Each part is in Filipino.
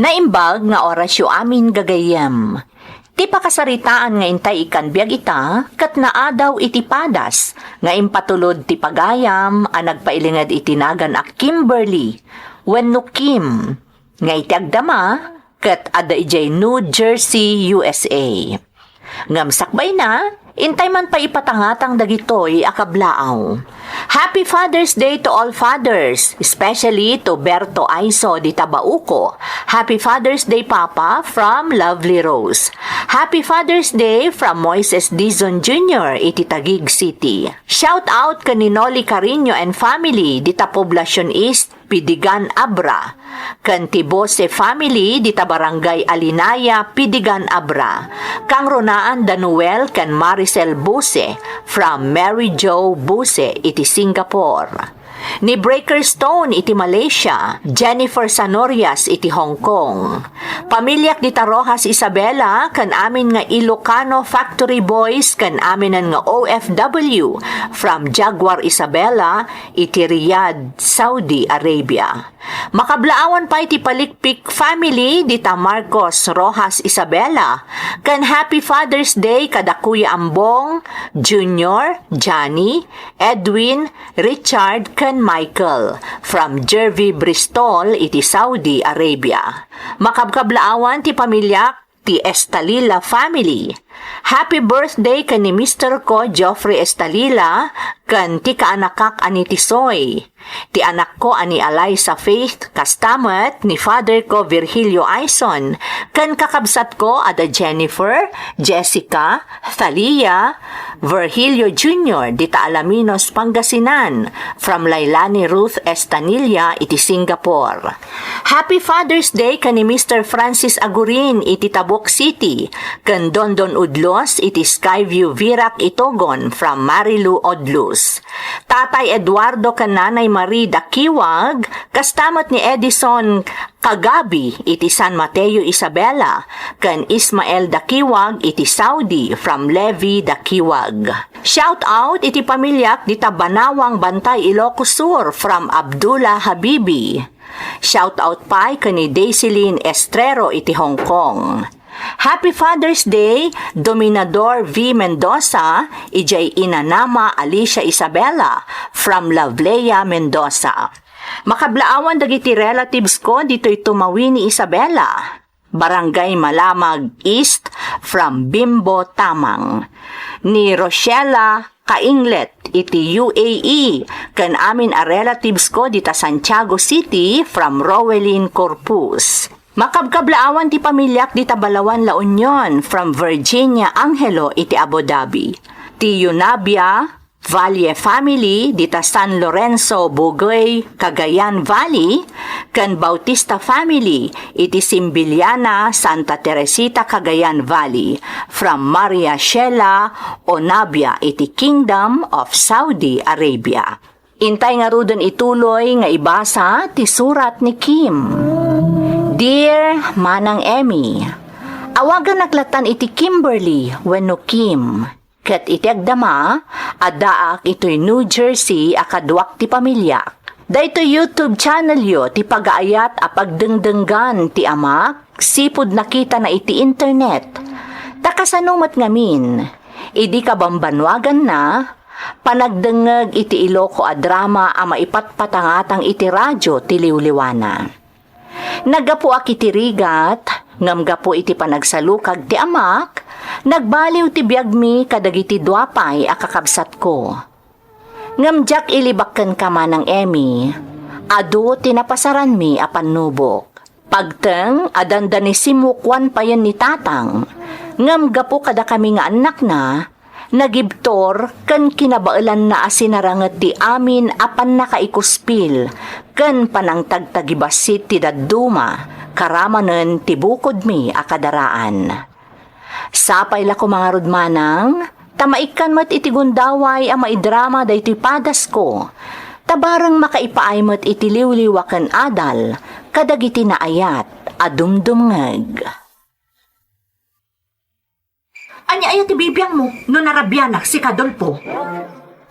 Naimbag nga orasyo amin gagayem. Ti pakasaritaan nga intay ikan biag ita, kat naadaw iti padas, nga impatulod ti pagayam, ang nagpailingad itinagan a Kimberly, wenno Kim, nga iti agdama, kat ada ijay New Jersey, USA. Ngamsakbay na, intay man pa ipatangatang dagitoy akablaaw. Happy Father's Day to all fathers, especially to Berto Aiso di Tabauco. Happy Father's Day, Papa, from Lovely Rose. Happy Father's Day from Moises Dizon Jr. iti Taguig City. Shout out kani Noli Carino and family di ta Poblacion East, Pidigan Abra. Kan Tibose family di ta Barangay Alinaya, Pidigan Abra. Kang Ronaan Danuel kan Maricel Buse from Mary Jo Buse iti Singapore. Ni Breaker Stone iti Malaysia, Jennifer Sanorias iti Hong Kong. Pamilyak ni Rojas Isabela kan amin nga Ilocano Factory Boys kan aminan nga OFW from Jaguar Isabela iti Riyadh, Saudi Arabia. Makablaawan pa iti Palikpik family dita Marcos Rojas Isabela kan Happy Father's Day kada Kuya Ambong, Junior, Johnny, Edwin, Richard kan Michael from Jervy Bristol iti Saudi Arabia. Makabkablaawan ti pamilyak ti Estalila family. Happy birthday kan ni Mr. ko Geoffrey Estalila kan ti kaanakak ani ti Soy. Ti anak ko ani Eliza Faith kastamat ni father ko Virgilio Aison kan kakabsat ko ada Jennifer, Jessica, Thalia, Virgilio Jr. di ta Alaminos, Pangasinan from Lailani Ruth Estanilla iti Singapore. Happy Father's Day kan ni Mr. Francis Agurin iti Tabuk City kan Dondon Udlos iti Skyview Virac Itogon from Marilu Odlus. Tatay Eduardo kan Nanay Marie Dakiwag kastamat ni Edison Kagabi iti San Mateo Isabela kan Ismael Dakiwag iti Saudi from Levi Dakiwag. Shout out iti pamilyak di Tabanawang Bantay Ilocos Sur from Abdullah Habibi. Shout out pa kan ni Daisilyn Estrero iti Hong Kong. Happy Father's Day, Dominador V. Mendoza, ijay inanama Alicia Isabela from Lavlea, Mendoza. Makablaawan dagiti relatives ko dito'y tumawi ni Isabela. Barangay Malamag East from Bimbo Tamang. Ni Rochella Kainglet iti UAE kan amin a relatives ko dita Santiago City from Rowelyn Corpus. Makabkablaawan ti pamilyak di Tabalawan La Union from Virginia Angelo iti Abu Dhabi. Ti Yunabia Valle family di ta San Lorenzo Bugoy, Cagayan Valley, kan Bautista family iti Simbiliana, Santa Teresita, Cagayan Valley from Maria Shela Onabia iti Kingdom of Saudi Arabia. Intay nga rudon ituloy nga ibasa ti surat ni Kim. Dear Manang Emmy, awagan naklatan iti Kimberly wenno Kim. Ket iti agdama, adaak ito'y New Jersey akadwak ti pamilyak. Dayto YouTube channel yo ti pagaayat a pagdengdenggan ti amak, sipud nakita na iti internet. Takasanumat ngamin, idi ka bambanwagan na, panagdengeg iti Iloco a drama a maipatpatangatang iti radyo ti liwliwana. Naggapo ak iti rigat, ngamgapo iti panagsalukag ti amak, nagbaliw ti biagmi kadagiti duapay a kakabsat ko. Ngamjak ilibakken ka manang Emmy, adu tinapasaran mi a panubok. Pagteng adanda ni simukwan payan ni tatang, ngamgapo kada kami nga anak na, nagibtor ken kinabailan na asinaranget ti amin apan nakaikuspil ken panangtagtagibasit ti dadduma karamanen ti bukod mi akadaraan. Sapay la ko mga rudmanang, tamaikan mat iti gundaway a maidrama daytoy padas ko, tabarang makaipaay mat iti liwliwaken adal kadagiti naayat adumdumngeg. Anya ayat ti bibiyang mo no narabyanak si Kadolpo.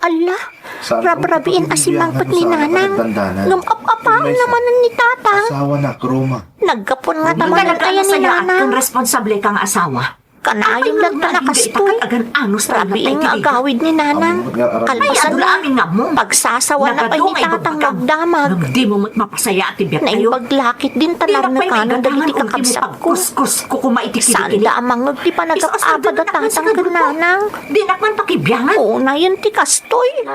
Ala, Rabrabiin asimangpot ni nanang. Ngam-apapaan naman ni tatang. Asawa na, Roma. Nagkapon nga tamanan kaya ni nanang. Kung responsable kang asawa. Kanayong lang nakastoy. Rabiin nga agawid ni nanang. Kalpasan na. Amin nga mo. Pagsasawa na pa ni tatang magdamag. Di mo mapasaya at tibiyat kayo. Naibaglakit din tanaw na kanon dagiti kakabsat ko. Kuskus ko kumaitikili. Saan da amang di pa nagkakapad at tatang kananang. Di nakman pakibiyangan. Oo na yun ti kastoy.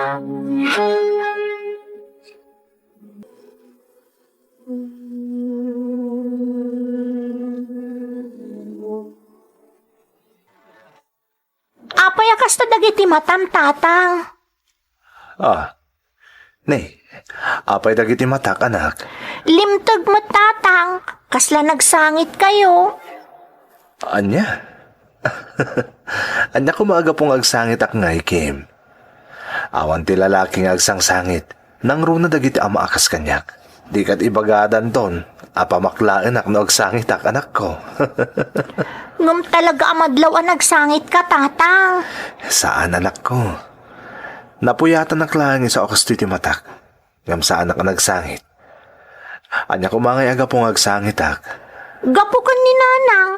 Apay akas ta dagiti matam tatang. Nay, apay dagiti matak, anak. Limtag mo tatang. Kasla nagsangit kayo. Anya? Anya kumaga pong agsangit ak ngay, Kim. Awan ti lalaking agsangsangit. Nang runa dagiti ama akas kanyak. Di kat ibagadan ton. Apamaklaan ak no agsangit ak anak ko. Ngum talaga amadlaw ang nagsangit ka, tatang. Saan anak ko? Napuyatan ak langin sa okas ti matak. Ngam saan ak nagsangit. Anya kumangay aga pong agsangit ak. Gapukan ni nanang.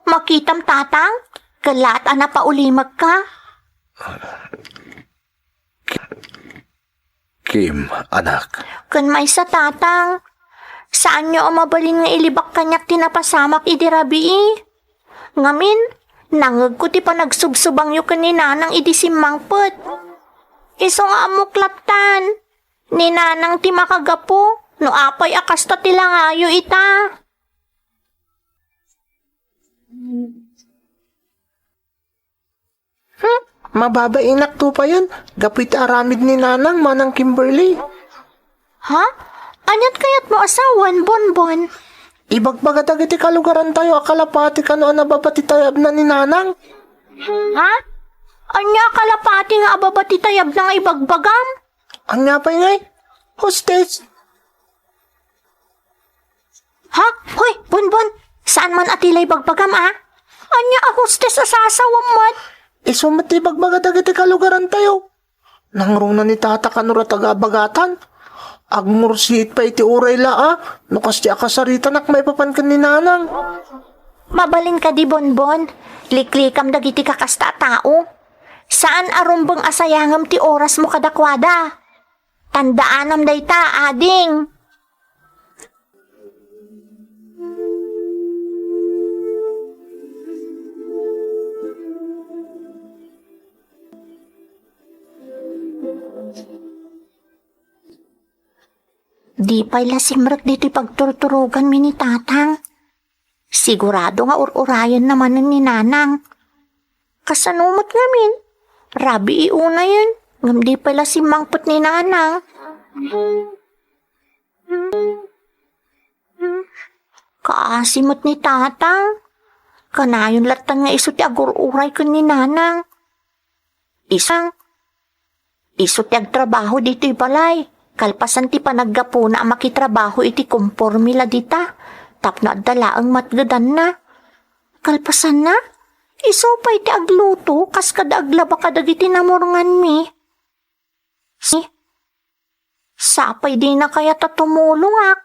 Makitam tatang? Kalat na paulimag ka? Kim, anak. Kan may sa tatang. Saan nyo ang mabalin nga ilibak kanyak tinapasamak idirabi Ngamin, nangag ko ti pa nagsubsubang yu kaninanang idisimangput. Iso nga amuklatan. Ni nanang ti makagapo. No apay akasta ti langayo ita. Mababainak to pa yan. Gapit aramid ni nanang manang Kimberly. Ha? Anyat kayat mo asawan, Bonbon? Ibagbaga dagiti kalugaran tayo akalapati kano nababati tayab na ni nanang. Ha? Anya kalapati nga ababati tayab na nga ibagbagam? Anya pa ngay? Hostess. Ha? Hoy, Bonbon, saan man atilay bagbagam Anya a hostess asasawam mat? Isumati bagbaga dagiti kalugaran tayo. Nangruna ni tata kanura taga-bagatan. Agmursit pa iti uray la no kasi akasarita nak may papankan ni nanang. Mabalin ka di, Bonbon. Liklikam dagiti kakasta tao. Saan arumbang asayangam ti oras mo kadakwada? Tandaanam dayta, ading. Di pa'y lasimrak dito pagturturugan mi ni tatang. Sigurado nga urayan naman ni nanang. Kasanumot ngamin. Rabi iuna yun. Ngam di pa'y lasimangpot ni nanang. Kaasimot ni tatang. Kanayon latan nga iso ti agur-uray ko ni nanang. Iso ti agtrabaho dito'y balay. Kalpasan ti panaggapo na makitrabaho iti kompormila dita. Tapno adala ang matgadan na. Kalpasan na? Iso pa iti agluto kas kada aglaba kada iti namurngan mi. Sapay di na kaya tatumulong ak.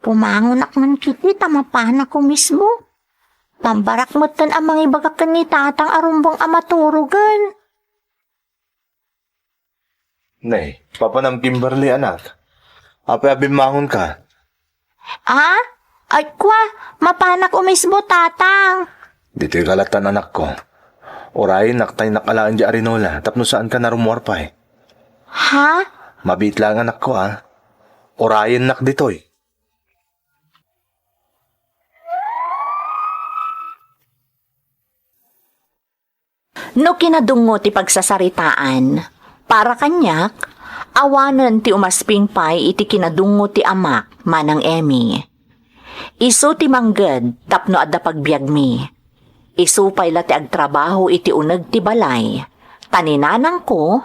Pumangon ak man kiti tamapana ko mismo. Pambarak mo tan ang mga ibagakan ni tatang arumbang amaturugan. Nay, papanam Kimberly, anak. Apay abimangon ka. Ay kwa, mapanak o mismo tatang. Dito'y kalatan, anak ko. Orayin naktay nakalaan di arinola, tapno saan ka narumwarpay. Ha? Mabit lang, anak ko, Orayin nak dito'y. No kinadungo ti pagsasaritaan, para kanyak, awanan ti umasping pay iti kinadungo ti amak manang Emmy. Isu ti mangged tapno adda pagbiag mi. Isu pay la ti agtrabaho iti uneg ti balay. Taninanang ko,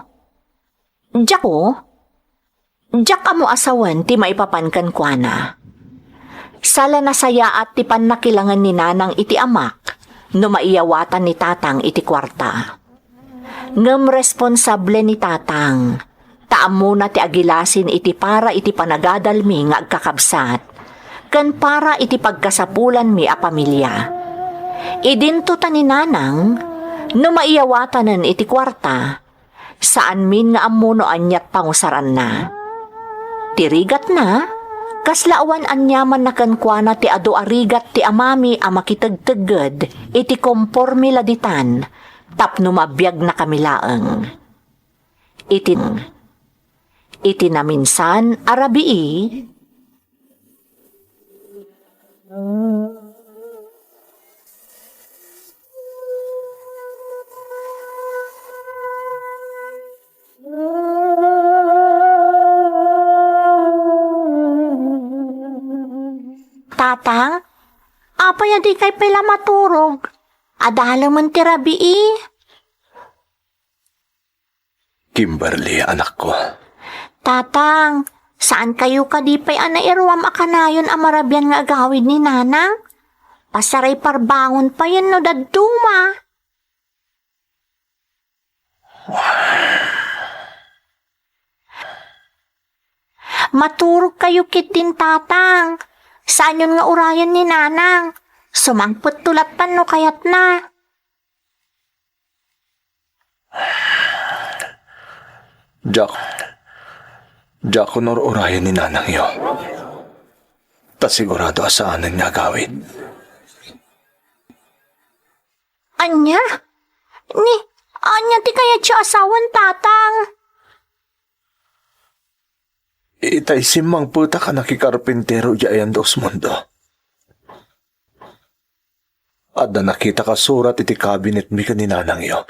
Jack amo asawan ti maipapankan kwa na. Sala nasaya at ti pannakilangan ni nanang iti amak, no maiyawatan ni tatang iti kwarta. Ngem responsable ni tatang, taam muna ti agilasin iti para iti panagadalmi nga agkakabsat, ken para iti pagkasapulan mi a pamilya. Idinto ta ni nanang, no maiyawatanen iti kwarta, saan min nga amuno anyat pangusaran na. Tirigat na, kaslaawan anyaman na kankwana ti adu arigat ti amami a makitagtagad iti kompormi laditan tapno mabiyag na kamilaeng. Iti na minsan arabii, Tatang, apay adi kay pala maturog. Adala man ti rabii. Kimberly, anak ko. Tatang, saan kayo kadipay anairuam akanayon amarabyan nga agawid ni nanang? Pasaray parbangon pa yan no daduma. Maturog kayo kitin tatang. Saan yun nga urayan ni nanang? Sumangpot tulatan no kayat na. Jack, honor urayan ni nanang yo. Ta sigurado asaanan nga gawin. Anya? Anya ti kaya siya asawan tatang? Itay simang puta ka nakikarpintero diyan dos mundo. Adda nakita ka surat iti cabinet mi kaninanang yo.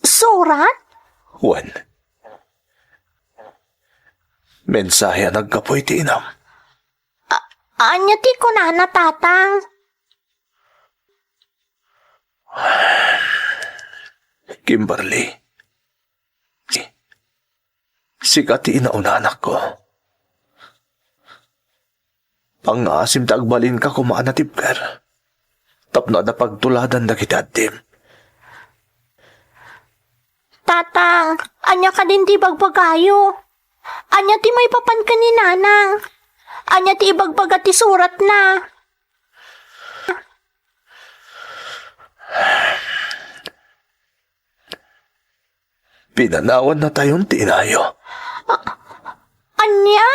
Surat? Juan. Mensahe nagkapoy ti inam. Anya ti kunana tatang? Kimberly. Sikat ti inauna anak ko. Pangasim tagbalin ka kumaan na tipker. Tapno na pagtuladan na kita adim. Tatang, anya ka din ti bagbagayo. Anya ti may papan ka ni nanang. Anya ti ibagbaga ti surat na. Pinanawan na tayong tinayo. Anya?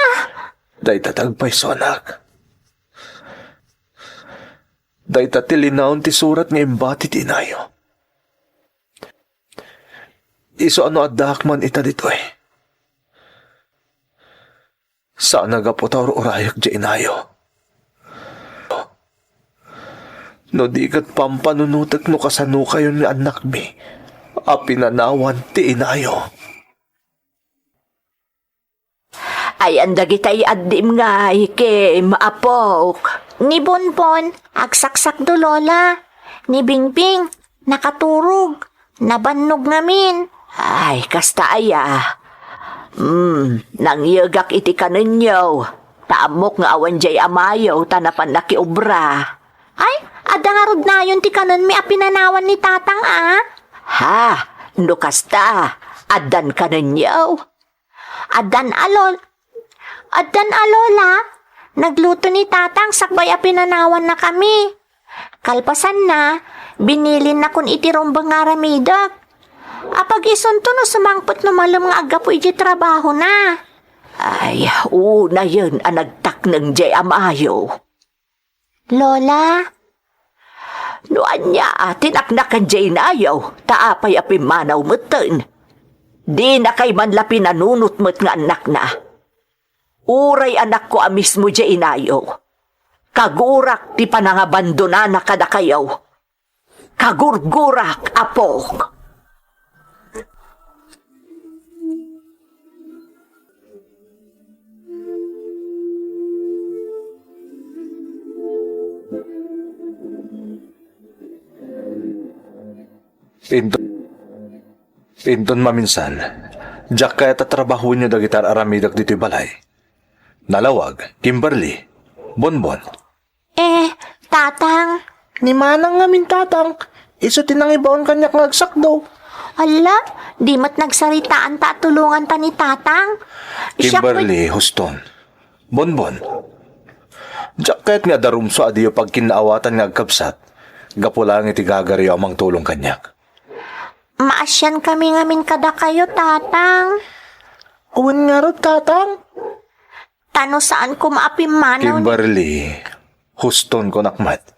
Day tatagpay sonak. Day tatilinaon ti surat nga imbati tinayo. Iso ano adakman ita ditoy. Saan nagaputar urayak di inayo. No di kat pampanunutak no kasano kayo ni anak mi. A pinanawan ti inayo. Ay andagi tay addim nga Kim, apok. Ni Bonbon, agsaksak do lola. Ni Bingbing, nakaturog. Nabannog ngamin. Ay, kasta aya. Nangyagak iti kaninyo. Taamok nga awan jay amayaw, tanapan nakiubra. Ay, adangarod na yun ti kanon mi apinanawan ni tatang Ha, no kasta, adan kaninyo. Adan alola, nagluto ni tatang sakbay apinanawan na kami. Kalpasan na, binilin na kun itirombang nga ramidak. Apag isunto no sumangpot no malam nga agapo iti trabaho na. Ay, una yun ang nagtak ng jay amayo. Lola? Noan niya tinaknakan jay na ayaw, taapay apimanaw matan. Di na kay manla pinanunot mo't nga anak na. Uray anak ko amis mo jay inayaw. Kagurak ti panangabandona na kada kayaw. Kagurgurak, apok. Pinton maminsan, Jack kaya tatrabaho niyo dagitar aramidak dito'y balay. Nalawag, Kimberly, Bonbon. Tatang, Ni manang ngamin tatang, iso tinang ibaon kanyak ngagsak daw. ala, di mat nagsaritaan ta tulungan ta ni tatang. Kimberly, Huston, Bonbon. Jacket nga darumso adiyo pag kinaawatan nga agkabsat. Gapulang iti gagaryo amang tulong kanyak. Maasyan kami ngamin kada kayo, tatang. Uwan nga ro tatang. Tano saan ko maapimanaw ni... Kimberly, Huston ko nakmat.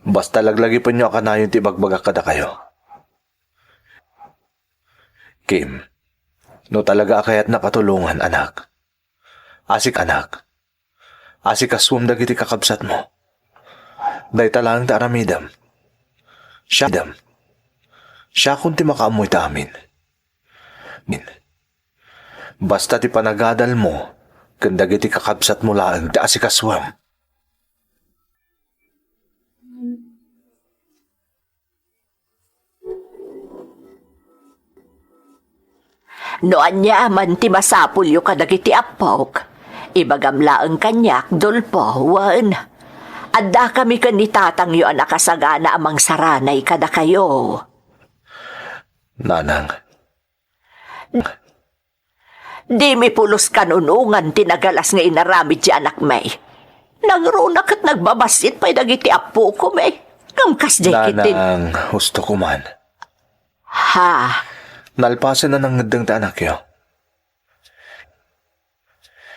Basta laglagi pa nyo akanayon ti bagbaga kada kayo. Kim, no talaga kayat napatulungan, anak. Asik anak. Asik aswam dagiti kakabsat mo. Day talang ta aramidam. Siya kunti makaamoy ta amin. Basta ti panagadal mo, kandagiti kakabsat mo laang ti asik aswam. Noan niya man ti masapul yu kadagiti apok. Ibagamlaang kanyak, dulpo, wan. Adda kami kan ni tatang yu anak kasagana amang saranay kada kayo. Nanang, Di mi pulos kanunungan tinagalas nga inaramid si anak may. Nangrunak at nagbabasit pa'y dagiti apo ko may. Kamkas jaketin. nanang, husto ko man. Ha? Nalpasan na ng ngedeng ta anak yo.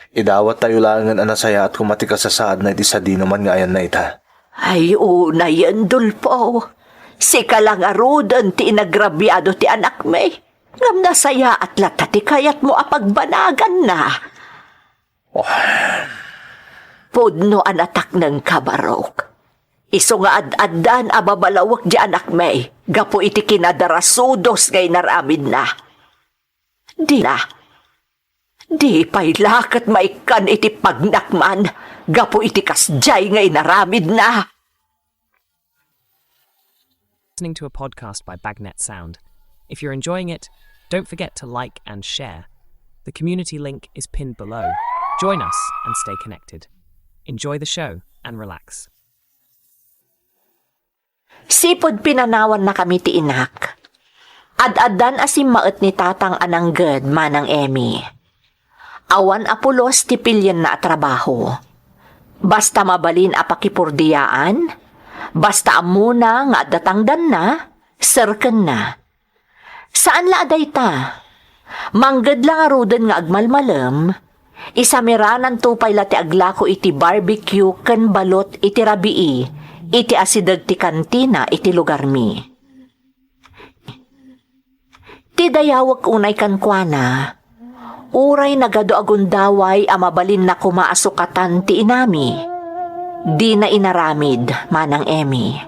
Idawat tayo langan anasaya at kumati ka sa saad na iti sa di naman nga ayan na ita. Ay, una yan, dulpo. Sika lang arudan ti inagrabyado ti anak may. Ngam nasaya at latati kayat mo apagbanagan na. Pudno anatak ng kabarok. Iso nga ad-addan ababalawak di anak may. Gapo iti kinadarasudos ngay naramid na. Di pa'y lakat maikan iti pagnakman. Gapo iti kasjay ngay naramid na. Listening to a podcast by Bagnet Sound. If you're enjoying it, don't forget to like and share. The community link is pinned below. Join us and stay connected. Enjoy the show and relax. Sipod pinanawan na kami ti inak. Ad-addan asim maet ni tatang anangged manang Emmy. Awan apulos ti pilyen na trabaho. Basta mabalin apakipurdiyaan, basta amuna nga datangdan na, serken na. Saan la aday ta? Mangged lang arudan nga agmalmalem, isamiranan tupay la ti aglako iti barbecue ken balot iti rabii, iti asidag ti kantina iti lugar mi. Ti dayawag unay kankwana, uray nagado agundaway amabalin na kumaasukatan ti inami. Di na inaramid, manang Emmy.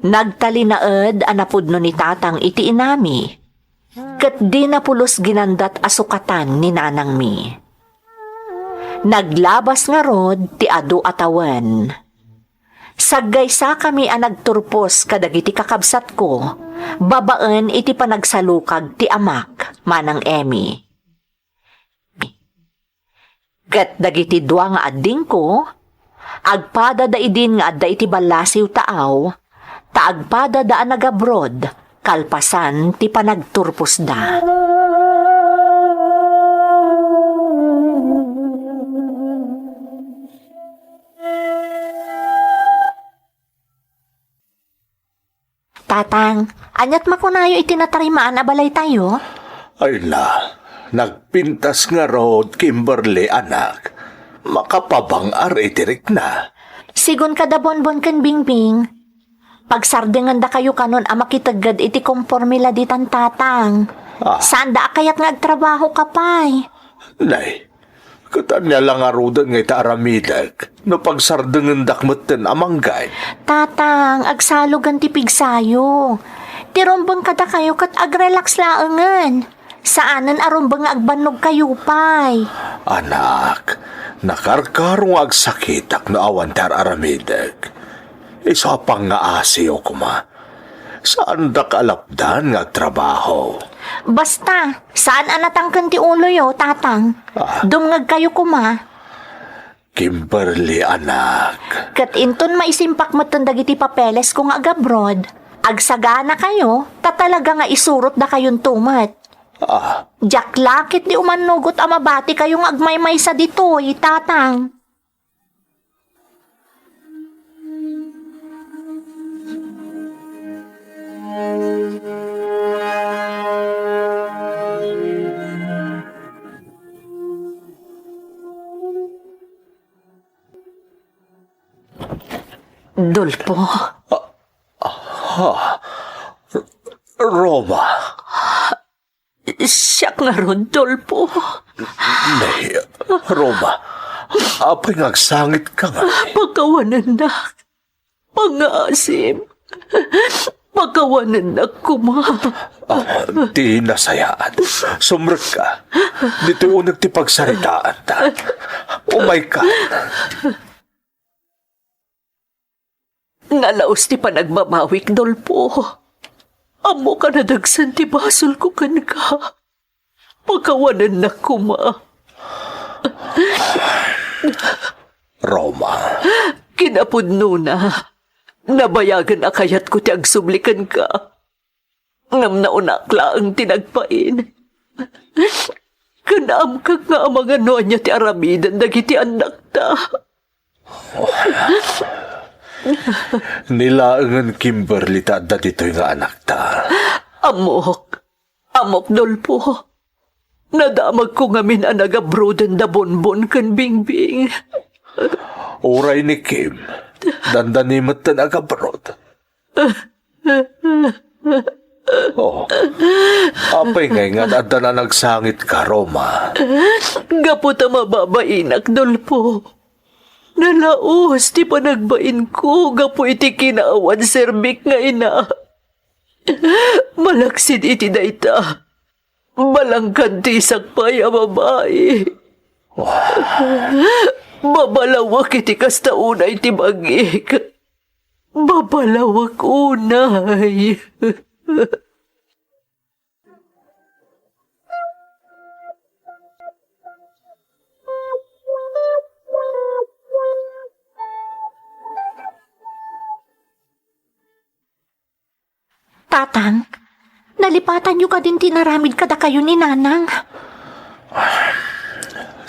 Nagtalinaed anapudno ni tatang iti inami. Ket di na pulos ginandat asukatan ni nanang mi. Naglabas nga rod ti adu atawan. Saggaysa kami ang nagturpos kadagiti kakabsat ko, babaan iti panagsalukag ti amak, manang Emmy. Ket dagiti dua nga adding ko, agpada da idin nga adda iti balasiw taaw, taagpada da nagabrod, kalpasan ti panagturpos da. Tatang, anyat makunayo itinatarimaan na balay tayo? Ay la, nagpintas nga road, Kimberly, anak. Makapabangar itirik na. Sigun kada bonbon ken bingbing. Pagsardengan da kayo kanon a makitagad iti kompormila ditan tatang. Saan da kayat nga agtrabaho kapay? Nay, katanya lang arudan nga ita aramidag. No pagsardengan dakmeten amanggay. Tatang, agsalugan ti pigsayo. Tirombang kada kayo kat agrelax laangan. Saanan arumbang agbanog kayo pay? Anak, nakarkarong agsakitak na awan tar aramidag. Isa pang nga asiyo kuma. Saan da kalapdan nga trabaho? Basta, saan anatang kanti ulo yo, tatang? Dumngag kayo kuma. Kimberly, anak. Kat inton maisimpak mo dagiti papeles kung agabroad. Agsagana kayo, tatalaga nga isurot na kayon tumat. Diyak lakit di umanugot amabati kayong agmaymay sa ditoy, tatang. Dulpo, Roma, siya nga ron, Dulpo. nay, Roma, apay ngagsangit ka nga. Pagkawanan na, pang-aasim. Pagkawanan na kuma. Di nasayaan. Sumrek ka. Dito yung nagtipagsaritaan ta. Oh my God. Nalaos ti panagmamawik, Dolpo. Amo ka na dagsan ti basol ko kan ka. Pagkawanan na kuma. Roma, Kinapudno na. Nabayagan akayat ko ti agsublikan ka. Ngam na unakla ang tinagpain. Kanaam ka nga ang mga nonya ti aramidan dagiti anak ta. nilaangan Kimberly ta da dito'y nga anak ta. Amok Dolpo. Nadamag ko ngamin ang nagabrodan da bonbon kan bingbing. Uray ni Kim, dandanimot na nag-abroad. Oh, apay ngay nga at na nagsangit ka, Roma. Gapo ta mababainak, Dolpo. Nalaos, ti panagbain ko, gapo iti kinaawan serbik nga ina. Malaksid iti dayta. Balangkan ti sakpay a babae. Babalawak iti kasta unay ti bagik. Babalawak unay. Tatang, nalipatan niyo ka din tinaramid kada kayo ni Nanang.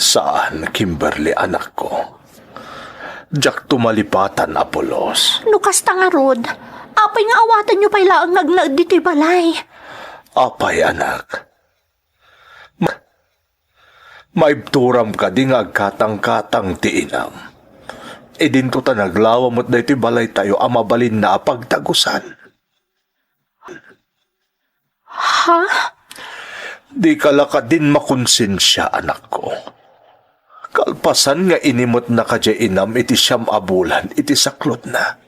Saan, Kimberly, anak ko? Diyak tumalipatan, Apolos. Nukas nga rod, apay nga awatan niyo pa'y laang nagnag dito'y balay. Apay, anak. Maibturam ka di nga agkatang-katang ti inam. E dinto ta naglawa mo't na iti balay tayo amabalin na pagtagusan. Ha? Di kalaka din makonsensya, anak ko. Kalpasan nga inimot na kadya inam iti siyam abulan, iti saklot na.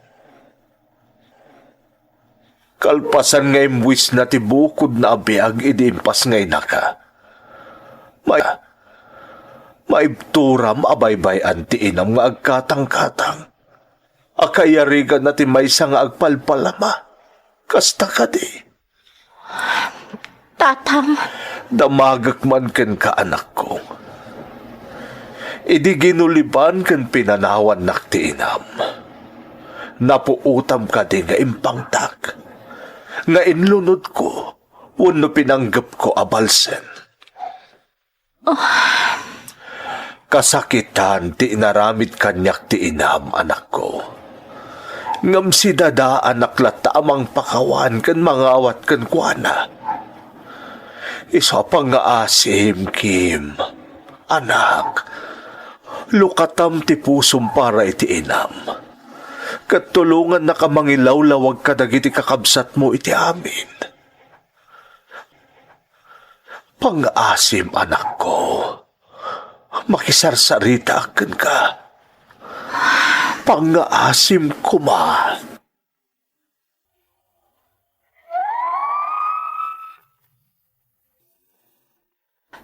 Kalpasan nga imwis na ti bukod na abiyag, iti impas ngay naka. Maibturam abaybayan ti inam nga agkatang-katang. Akayarigan na ti maysa nga agpalpalama. Kasta ka di. Tatang, Damagak man ken ka, anak ko. Idi ginuliban ken pinanawan nakti inam. Napuutam ka di nga impangtak. Nga inlunod ko, wano pinanggap ko abalsen. Kasakitan ti inaramid kanyak ti inam, anak ko. Ngam si dada anak lata amang pakawan kan mangawat kan kuana. Isa pang nga asim, Kim. Anak, lukatam ti pusong para iti inam. Katulungan na kamangilawlawag ka dagiti kakabsat mo iti amin. Pang-asim, anak ko. Makisarsarita akin ka. Pang-asim kuma.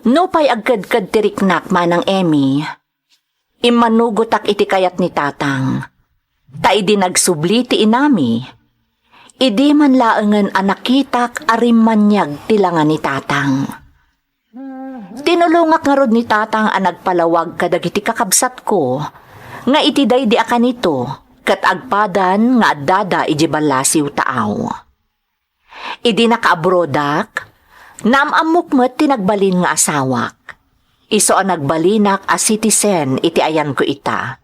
no pa'y agkad-kad tiriknak manang Emmy. Imanugotak iti kayat ni tatang. Ta idi nagsubli ti inami. Idi man laengen anakitak arim manyag tilangan ni tatang. Tinulungak nga rod ni tatang ang nagpalawag kadagiti kakabsat ko, nga itiday di aka nito, kat agpadan nga addada iji balasiw taaw. Idi nakaabrodak, naamamok mo't tinagbalin nga asawak. Iso ang nagbalinak a citizen iti ayan ko ita.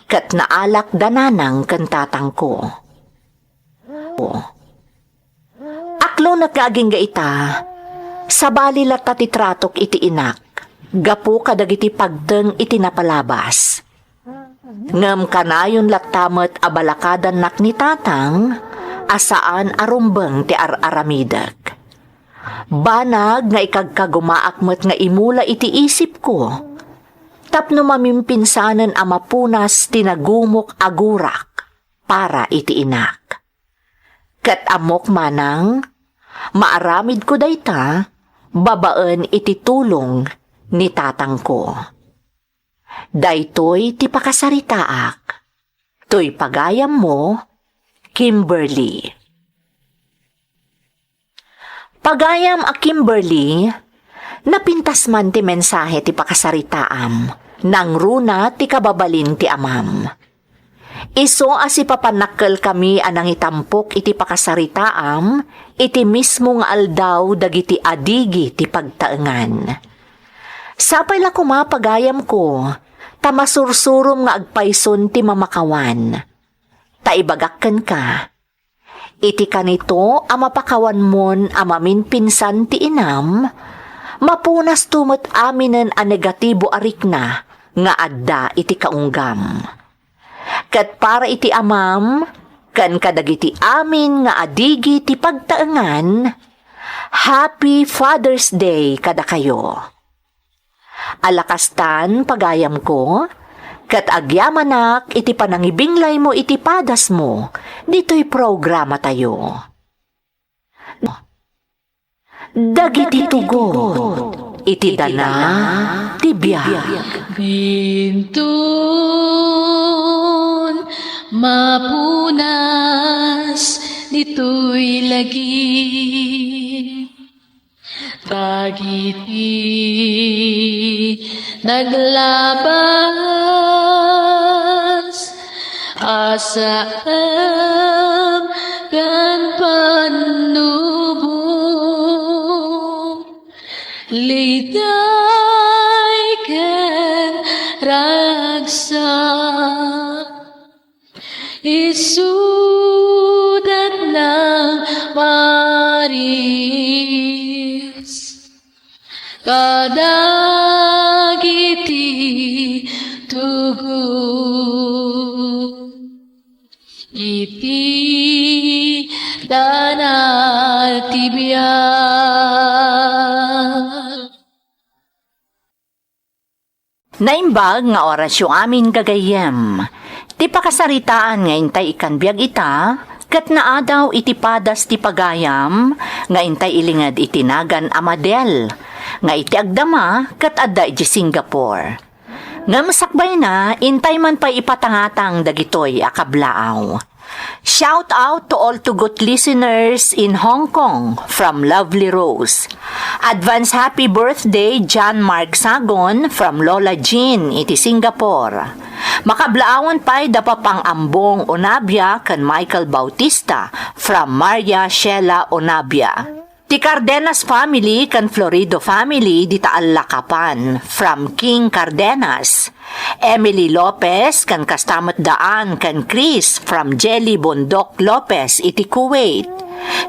Kat naalak dananang kantatang ko. Aklo nagkaging ga ita, sa balilat tatitratok iti inak, gapu kadagiti pagteng iti napalabas. Ngem kanayon lattamet abalakadan nak ni tatang, asaan arumbeng ti aramidak. Banag nga ikagkagumaakmet nga imula iti isip ko, tapno mamimpinsanan a mapunas tinagumok agurak para iti inak. Kat amok manang, maaramid ko dayta, babaen iti tulong ni tatang ko. Daytoy ti pakasaritaak, toy pagayam mo, Kimberly. Pagayam a Kimberly, napintas man ti mensahe ti pakasaritaam, nang runa ti kababalin ti amam. Iso asi papanakkel kami anang itampok iti pakasaritaam, iti mismo nga aldaw dagiti adigi ti pagtaengan. Sapay la kumapagayam ko, tamasursurom nga agpayson ti mamakawan. Taibagakken ka. Iti kanito amapakawan mon amamin pinsan ti inam, mapunas tumot aminen a negatibo arikna nga adda iti kaunggam. Kat para iti amam, kan kadagiti amin nga adigi ti pagtaengan, Happy Father's Day kada kayo. Alakastan pagayam ko, kat agyamanak iti panangibinglay mo iti padas mo, dito'y programa tayo. Dagiti tugot, iti dana, tibiyag. Bintun mapunas dito'y lagi, dagiti naglabas asam kan panubong liday ken ragsak isudat ng maris kadagiti tugon iti danal tibiyag. Naimbag nga orasyo amin gagayem. Ti pakasaritaan nga intay ikan biag ita, kat naadaw iti padas ti pagayam, nga intay ilingad itinagan amadel, nga iti agdama kat adda iti Singapore. Nga masakbay na, intay man pa ipatangatang dagitoy akablaaw. Shout out to all tugot listeners in Hong Kong from Lovely Rose. Advance happy birthday John Mark Sagon from Lola Jean iti Singapore. Makablaawan pa'y dapapang ambong Onabia kan Michael Bautista from Maria Sheila Onabia. Ti Cardenas family kan Florido family di Taallakapan from King Cardenas. Emily Lopez kan Kastamat Daan kan Chris from Jelly Bondok Lopez iti Kuwait.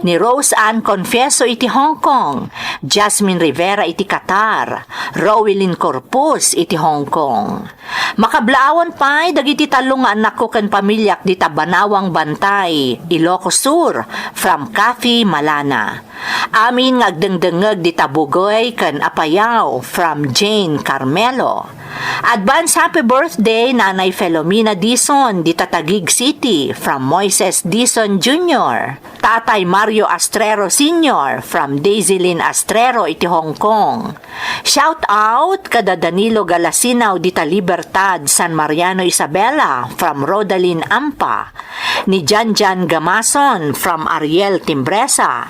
Ni Rose Ann Confieso iti Hong Kong, Jasmine Rivera iti Qatar, Rowelyn Corpus iti Hong Kong. Makablaawan pa'y dagiti talong nga anak ko kan pamilyak di Tabanawang Bantay, Ilocos Sur, from Kathy Malana. Amin nga agdengdengeg di Tabugoy kan Apayao, from Jane Carmelo. Advance happy birthday Nanay Filomena Dison di Tatagig City, from Moises Dison Jr. Tatay Mario Astrero Sr. from Daisylin Astrero iti Hong Kong. Shout out kada Danilo Galasinaw dita Libertad San Mariano Isabela from Rodalin Ampa. Ni Janjan Gamason from Ariel Timbresa.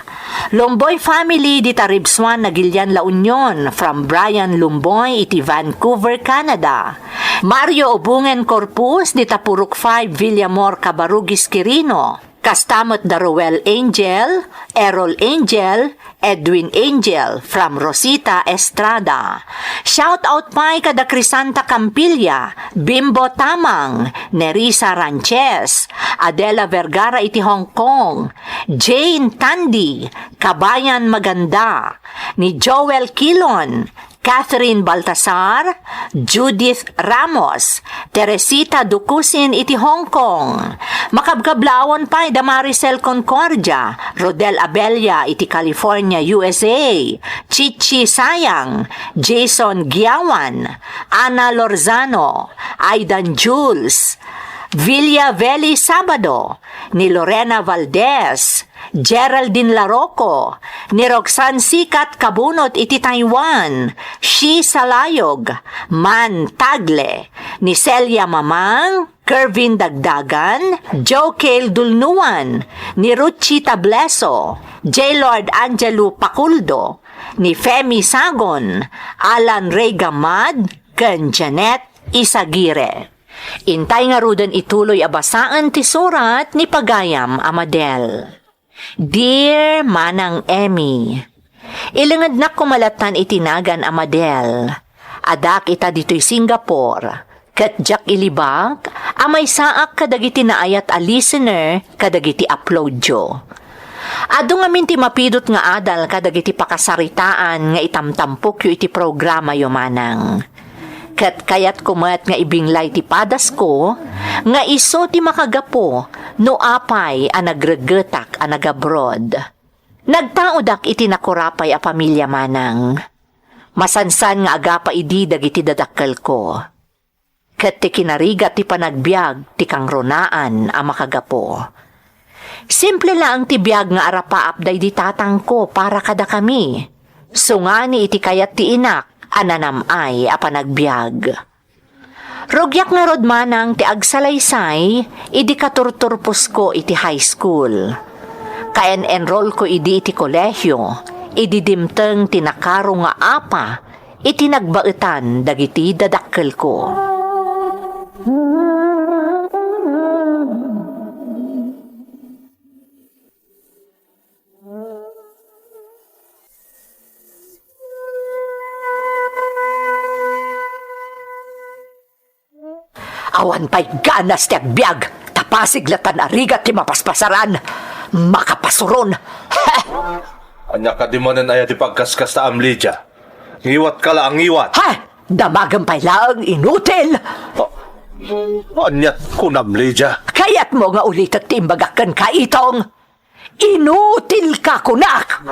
Lumboy family dita Ribswan Nagilian La Union from Brian Lumboy iti Vancouver, Canada. Mario Obungen Corpus dita Purok 5 Villamor Cabarugis Quirino. Kastamot da Roel Angel, Errol Angel, Edwin Angel from Rosita Estrada. Shout out pa kada Crisanta Campilla, Bimbo Tamang, Nerissa Ranches, Adela Vergara iti Hong Kong, Jane Tandy, Kabayan Maganda, ni Joel Kilon, Catherine Baltasar, Judith Ramos, Teresita Dukusin iti Hong Kong, makabkablawon pa da Maricel Concordia, Rodel Abella iti California, USA, Chichi Sayang, Jason Giawan, Ana Lorzano, Aidan Jules, Villa Veli Sabado, ni Lorena Valdez, Geraldine Larocco, ni Roxanne Sikat Kabunot iti Taiwan, Shi Salayog, Man Tagle, ni Celia Mamang, Kervin Dagdagan, Joe Cale Dulnuan, ni Ruchi Tableso, J. Lord Angelo Paculdo, ni Femi Sagon, Alan Ray Gamad, ken Janet Isagire. Intay nga rudan ituloy abasaan ti surat ni Pagayam Amadel. Dear Manang Emmy, ilangad na kumalatan itinagan Amadel. Adak ita dito'y Singapore. Katjak ilibag, amay saak kadagiti naayat a listener kadagiti upload yo. Ado nga minti mapidot nga adal kadagiti pakasaritaan nga itamtampok yo iti programa yo manang. Kat kayat kumat nga ibinglay ti padas ko, nga iso ti makagapo, no apay a nagregetak a nagabroad. Nagtaudak iti nakurapay a pamilya manang. Masansan nga agapa idi dagiti dadakkel ko. Kat ti kinarigat ti panagbiag ti kangronaan a makagapo. Simple lang ti biag nga arapaap day di tatang ko para kada kami. Sungani iti kayat ti inak, ananamay a panagbiag. Rugyak nga rod manang ti agsalaysay, idi katurturpos ko iti high school. Kaen-enroll ko idi iti kolehyo, idi dimteng tinakaro nga apa, iti nagbaetan dagiti dadakkel ko. Awan pa'y ganas ti agbyag, tapasiglatan arigat ti mapaspasaran, makapasuron. Anya ka di manan aya ti pagkaskas ta Amlydia. Ngiwat ka lang ngiwat. Ha! Damagan pa'y laang inutil! Anyat ko na Amlydia. Kaya't mo nga ulit at timbagakan ka itong inutil ka kunak!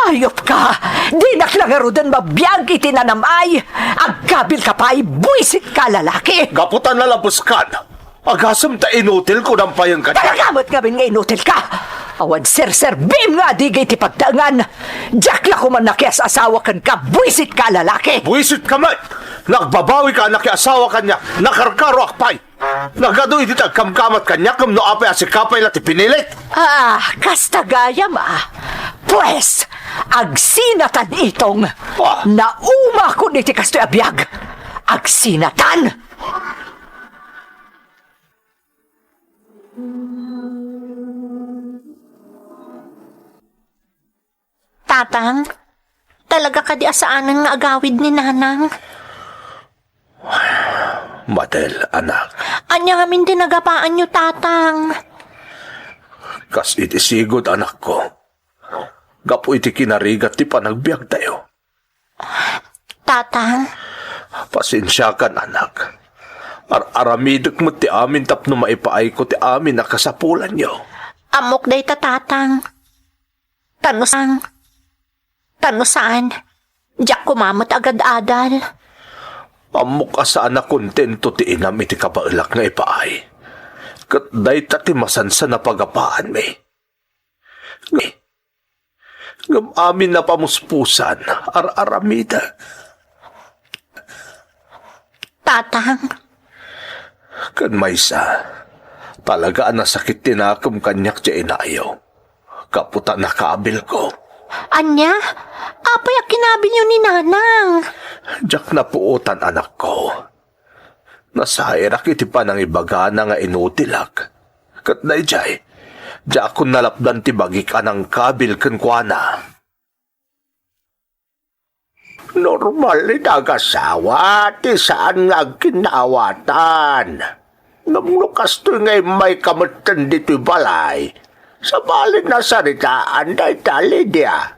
Ayop ka! Di naklagarudan mabiyag itinanamay! Agkabil ka pa'y buwisit ka lalaki! Gaputan na labuskan. Agasam ta inutil ko ng payang ka. Talagamot nga bin nga inutil ka! Awan sir bim nga digay ti pagdaangan! Diyak la kuman nakias asawa kan ka, buwisit ka lalaki! Buisit ka man! Nagbabawi ka nakiasawa kanya, nakarkaro akpay! Nagado iti tagkamkamat kanya kam no apay asikapay na ti pinilit! Kastagayam Pues, agsinatan itong Ah. nauma ko ni ti kastoy abiyag! Agsinatan! Tatang, talaga ka di asaan nga agawid ni nanang? Madel, anak, Anya ngamin dinagapaan nyo, tatang. kas iti sigod anak ko. Gapo iti kinarigat ti panagbiag tayo. Tatang, Pasensya kan anak. Aramidok mo ti amin tapno maipaay ko ti amin na kasapulan nyo. amok day ta, tatang. Tanusaan. Diyak kumamot agad adal. Amok asaan na kontento ti inam iti kabailak nga ipaay. Kat day tatimasan sa napagapaan mi. Ngam amin na pamuspusan, ar-aramida. Tatang, Kan maysa, talaga nasakit tinakam kanyak ti inayo. Kaputa na kaabil ko. anya, apay ang kinabi niyo ni Nanang. Diyak na puutan anak ko. Nasairak iti pa ng ibaga na nga inutilak. Kat na ijay, diyak ko nalapdan ti bagik anang kabil kenkwana. Normal ni nagasawa, ti saan nga kinawatan. Namlukas to ngay may kamatan dito'y balay. Sa balin na saritaan na Lydia.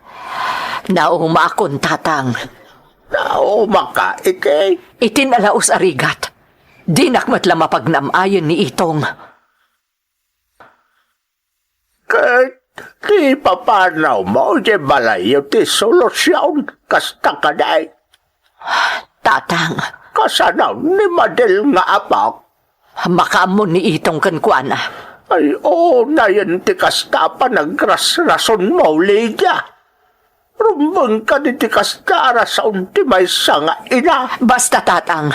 Nauma akon, tatang. Nauma ka, ike. Itinalaos arigat. Di nakmatla mapagnamayon ni Itong. Kat, di papanaw mo, di balay yung ti solusyon. Kasta ka day. Tatang, Kasanaw ni Madel nga apak. makaamon ni Itong kankwana. Ay, na yan ti kasta pa nagrasrason mo, Lydia. Rumbang ka di ti kasta rason ti may sanga ina. Basta, tatang,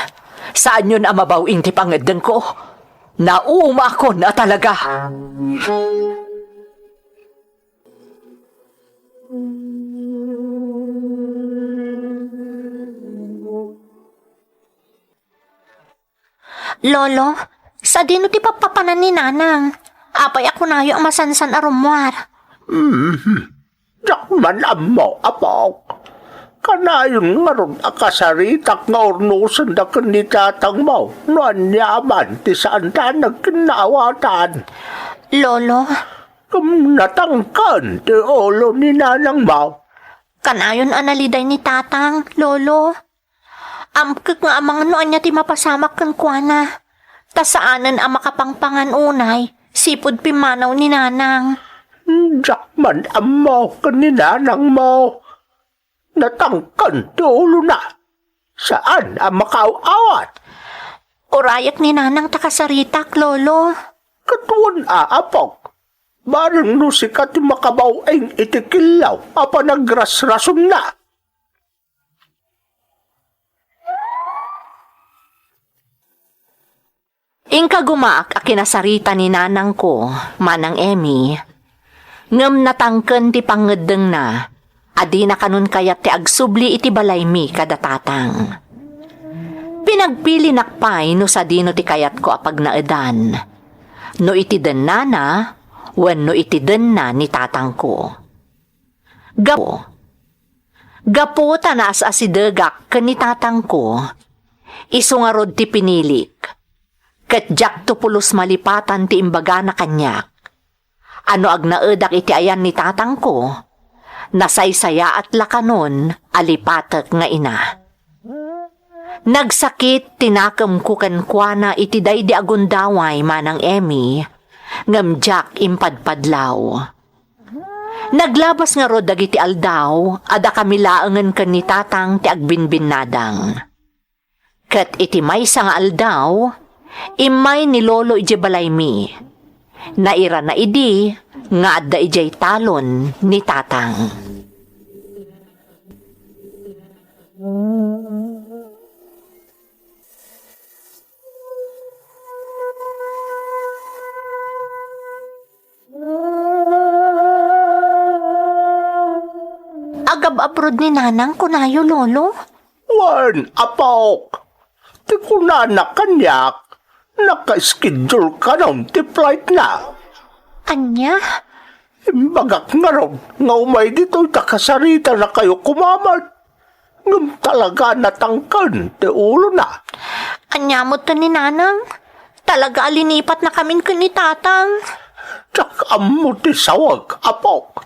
saan yun ang mabawing ti pangadang ko? Nauma ako na talaga. Lolo, sa dino ti papapanan ni Nanang. Apay ako na yung masansan arumwar. Dakman mo, apok. Kanayon nga ron akasaritak nga ornusan da ni tatang mo. Noan yaman ti saan ta nagkinawatan. Lolo, Kung natangkan ti ulo ni nanang mo. kanayon analiday ni Tatang, Lolo. Amkik nga amang noan niya ti mapasamak kan kuana. Tasaanan ang makapangpangan unay, sipod pimanaw ni Nanang. Dakman mo ka ni nanang mo. Natangkan ti ulo na. Saan ang makaawat? Urayak ni Nanang takasaritak, Lolo. Katuan apok. Barang no si kati makabawaing itikilaw apa nagrasrason na. Ingka gumaak a kinasarita ni Nanang ko, Manang Emmy. Ngem natangken ti pangeddeng na, adi na kanun kayat ti agsubli iti balay mi kada tatang. Pinagpili nakpay no sa dino ti kayat ko apag naedan. No iti den nana, wenno iti den na ni tatang ko. Gapo tanas asidegak ken ni tatang ko, isungarod ti pinilik. Ket jak to pulos malipatan ti imbaga na kanyak. Ano ag naedak iti ayan ni tatang ko, nasaysaya at lakanon alipatek nga ina. Nagsakit tinakam ko kankwana iti daydi agundaway Manang Emmy, ngam jak impadpadlaw. Naglabas nga rod dagiti aldaw, ada kami laengen ken ni tatang ti agbinbinadang. Ket iti maysa nga aldaw, imay ni lolo ije balay mi. Naira na idi, nga adda ijay talon ni tatang. Agab-abrod ni Nanang kunayo, Lolo. Wan, apok. Ti kunana kanyak. Naka-schedule ka nun ti flight na. Anya? Imbagak nga ron, nga umay dito takasarita na kayo kumamat. Ngam talaga natangkan ti ulo na. Anya mo to ni Nanang? Talaga alinipat na kamin kun ni Tatang. Tsak amo ti sawag, apok.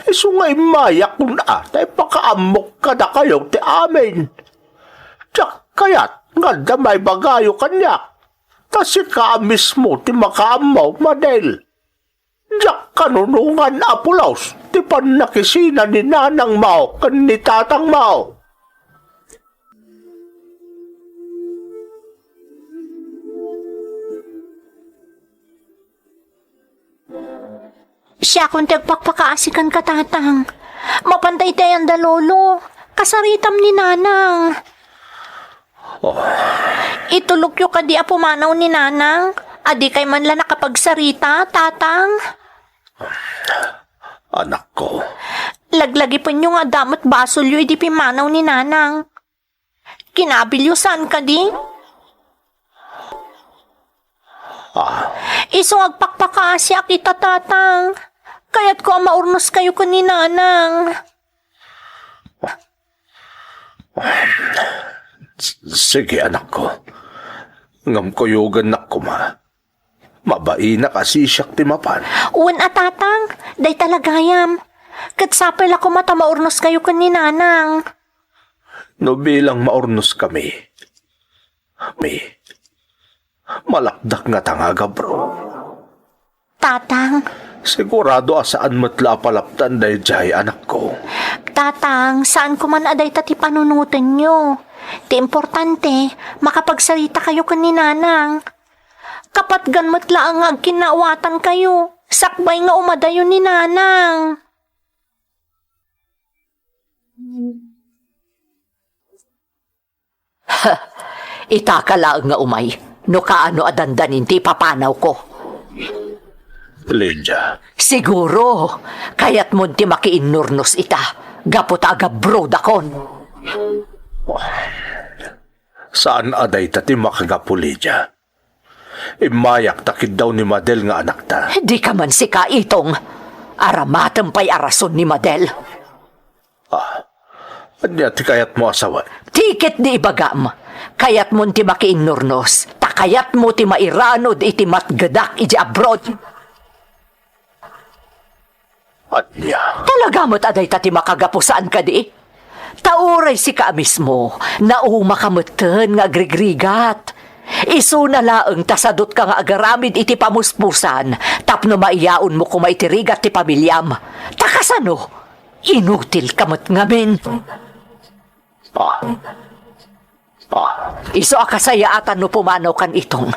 Isungay maya kung atay pakaamok ka na kayo ti amin. Tsak kayat nga damay bagayo kanyak. Kasi ka mismo ti makaamaw, Madel. Diyak kanunungan apulaos, ti panakisina ni Nanang Mao kan ni Tatang Mao. Siya kung tagpakpakaasikan ka, tatang. Mapantay tayo ang lolo. Kasaritam ni nanang. Itulok yung kadi pumanaw ni nanang. Adi kay man la nakapagsarita, tatang. Anak ko, Laglagi pa nyo nga damot basol yu idi pimanaw ni nanang. Kinabilyo saan ka di? Iso agpakpakaasya kita, tatang. Kaya't ko ang maurnos kayo ko ni nanang. sige anak ko. Ngam ko yugan na kuma. Mabai na kasi siyak timapan. Uwan tatang, day talagayam. Katsapel ako mata maurnos kayo ko ni nanang. No bilang maurnos kami. Malakdak nga tangaga bro. Tatang, Sigurado asaan matla palaptan dahil jay anak ko. tatang, saan ko man aday tati panunutan nyo? Ti importante, makapagsalita kayo ko ni nanang. Kapat ganmat laang agkinawatan kayo. Sakbay nga umadayo ni nanang. Itaka laang nga umay. No kaano adandanin ti papanaw ko. Lydia, Siguro, kayat mo ti makiinurnos ita. Gapot aga brodakon. saan aday tati makagapu Lydia? Imayak takid daw ni Madel nga anak ta. Di ka man si kaitong. Aramatang pa'y arason ni Madel. Anya ti kayat mo asawa. Tiket di ibagam. Kayat mo ti makiinurnos. Takayat mo ti mairanod iti matgadak iti abroad. Anya, Talaga mo't aday tati makagapusaan ka di? Tauray si ka mismo, na umakamutan nga agrigrigat. Isu na laeng tasadot ka nga agaramid iti pamuspusan, tapno maiyaon mo kumaitirigat ti pamilyam. Takasano, inutil kamot ngamin. Iso akasayaatan no pumanaw kan itong.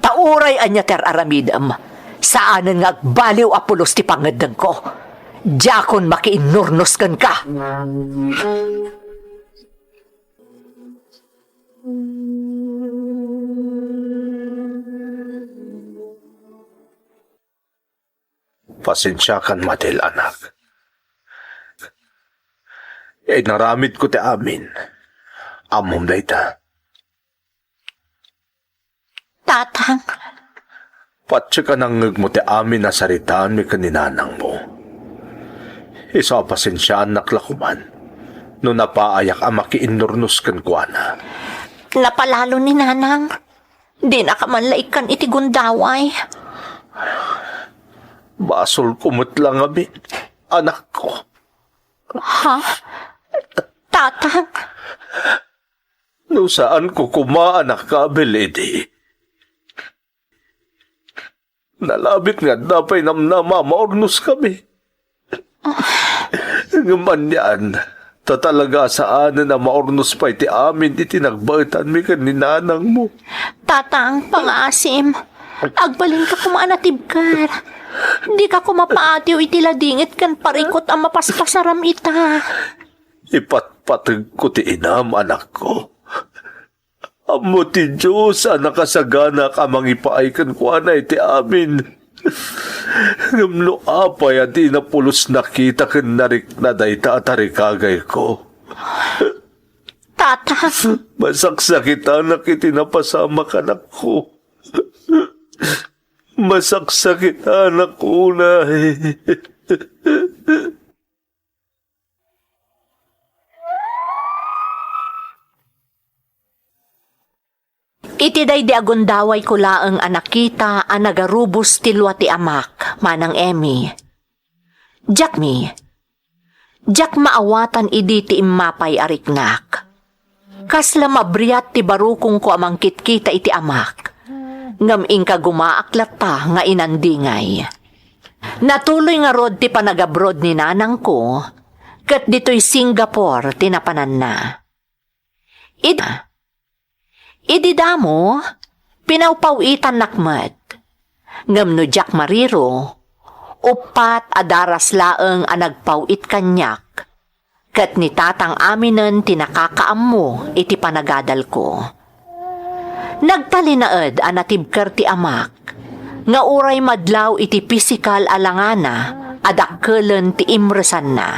Tauray anya ter aramidam. Saanan nga agbaliw apulos ti pangadang ko. Diyakon makiinurnos kan ka. pasensyakan Madel anak. Naramid ko ti amin. Amom da ita. Tatang, Patsi ka nangag mo ti amin na saritaan mi kaninanang mo. Isa pasensyaan naklakuman. No napaayak ang makiinurnos kan kuana. napalalo ni nanang. Di na ka man laikan iti gundaway. Basol kumot lang amin. Anak ko. Ha? Tatang, No saan ko kumaanak ka, Beledi? Nalabit nga dapay namnama maurnos kami. Ngaman yan, tatalaga saan na maurnos pa iti amin iti nagbaitan mi kaninanang mo. tatang, pang-asim. Agbalin ka kumaanatibkar. Di ka kumapaatiw iti ladingit kan parikot ang mapaspasaram ita. Ipatpatag ko ti inam, anak ko. Amo ti Diyos, anak kasagana ka mangipaikan ko anay ti amin. Ngamno apay at inapulos nakita kan narik na dayta at harikagay ko. Tatang, Masaksakit anak itinapasama ka anak ko. Masaksakit anak ko na Iti day di agundaway ko laeng anak kita ang nagarubos tilwa ti amak, manang Emmy. Jack maawatan idi ti imapay ariknak. Kasla mabriat ti barukong ko amang kitkita iti amak. Ngam ingka gumaaklat ta nga inandingay. Natuloy nga rod ti panagabroad ni nanang ko, kat dito'y Singapore tinapanan na. Ididamo, pinawpawitan nakmat. Ngam no Jack Mariro, Upat adaras laeng ang nagpawit kanyak. Kat ni tatang aminen tinakakaammo iti panagadal ko. Nagtalinaed ang natibker ti amak. Nga uray madlaw iti pisikal alangana adakkelen ti imresan na.